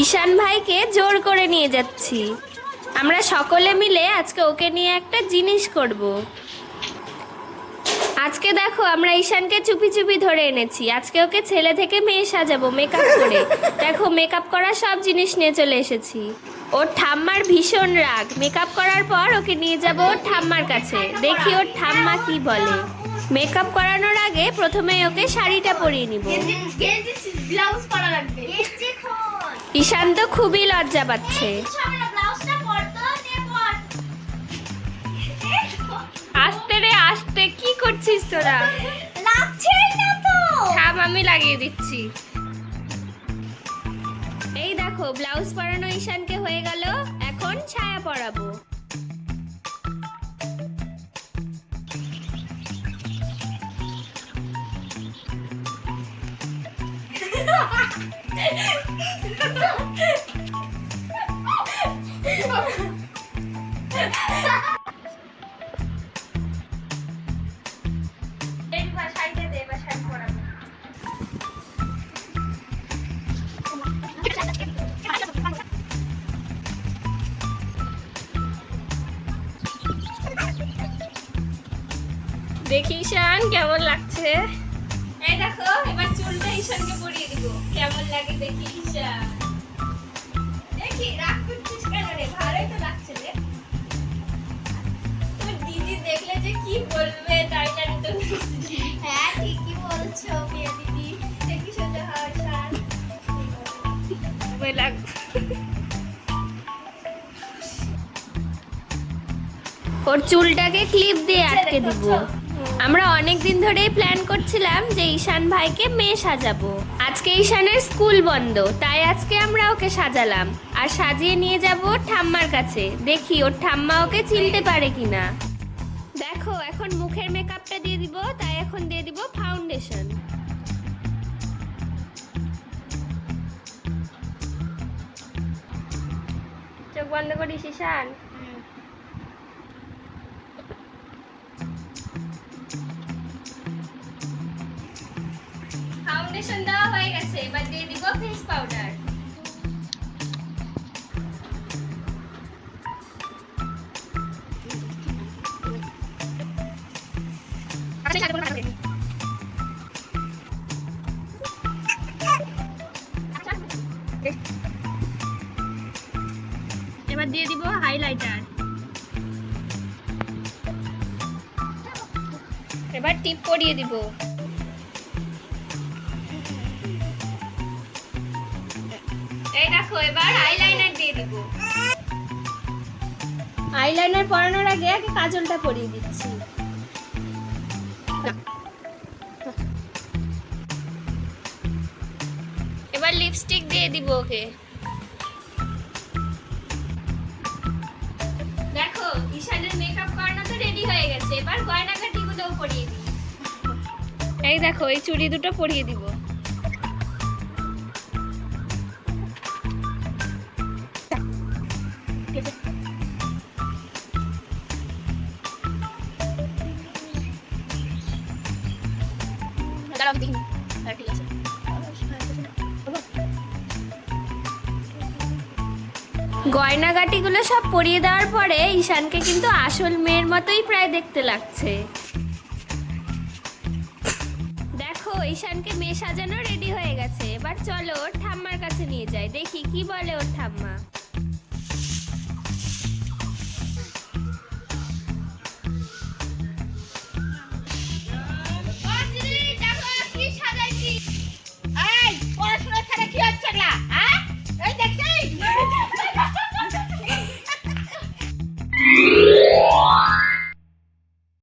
ঈশান ভাইকে জোর করে নিয়ে যাচ্ছি। আমরা সকলে মিলে আজকে ওকে নিয়ে একটা জিনিস করব। আজকে দেখো আমরা ঈশানকে চুপি চুপি ধরে এনেছি। আজকে ওকে ছেলে থেকে মেয়ে সাজাবো মেকআপ করে। দেখো মেকআপ করা সব জিনিস নিয়ে চলে এসেছি। ওর ঠাম্মার ভীষণ রাগ। মেকআপ করার পর ওকে নিয়ে যাব ওর ঠাম্মার কাছে, দেখি ওর ঠাম্মা কি বলে। মেকআপ করানোর আগে প্রথমে ওকে শাড়িটা পরিয়ে নিব। ঈশান তো খুবই লজ্জা পাচ্ছে। আস্তে রে আস্তে, কি করছিস তোরা? থাম, আমি লাগিয়ে দিচ্ছি। এই দেখো ব্লাউজ পরানো ঈশানকে হয়ে গেল। এখন ছায়া পরাবো। দেখি ঈশান কেমন লাগছে। এই দেখো এবার চুলটা ঈশানকে পরিয়ে দিব। কেমন লাগে দেখি ঈশান। দেখি রাগ করছিস কেন রে? ভালোই তো লাগছে রে। তোর দিদি দেখলে যে কি বলবে তাই জানি তো। হ্যাঁ ঠিকই বলছো প্রিয়া দিদি। দেখি সোজা হওয়ার শান ভালো লাগ। ওর চুলটাকে ক্লিপ দিয়ে আটকে দিব। আমরা অনেক দিন ধরেই প্ল্যান করছিলাম যে ঈশান ভাইকে মেয়ে সাজাবো। আজকে ঈশানের স্কুল বন্ধ, তাই আজকে আমরা ওকে সাজালাম আর সাজিয়ে নিয়ে যাব ঠাম্মার কাছে। দেখি ওর ঠাম্মা ওকে চিনতে পারে কিনা। দেখো এখন মুখের মেকআপটা দিয়ে দিব, তাই এখন দিয়ে দিব ফাউন্ডেশন। চোখ বন্ধ করিস ঈশান। ফাউন্ডেশন দেওয়া হয়ে গেছে, এবার দিয়ে দিব ফেস পাউডার। এবার দিয়ে দিব হাইলাইটার। এবার টিপ পরিয়ে দিব। এই দেখো এবার আইলাইনার দিয়ে দিব। আইলাইনার পরানোর আগে কাজলটা পরিয়ে দিচ্ছি। এবার লিপস্টিক দিয়ে দিব ওকে। দেখো ঈশানের মেকআপ করানো তো রেডি হয়ে গেছে। এবার গয়নাগাটিগুলোও পরিয়ে দিই। এই দেখো এই চুড়ি দুটো পরিয়ে দিব। গয়নাগাটিগুলো সব পরিয়ে দেওয়ার পরে ঈশানকে কিন্তু আসল মেয়ের মতোই প্রায় দেখতে লাগছে। দেখো ঈশানকে মেয়ে সাজানো রেডি হয়ে গেছে। এবার চলো ওর ঠাম্মার কাছে নিয়ে যাই, দেখি কি বলে ওর ঠাম্মা।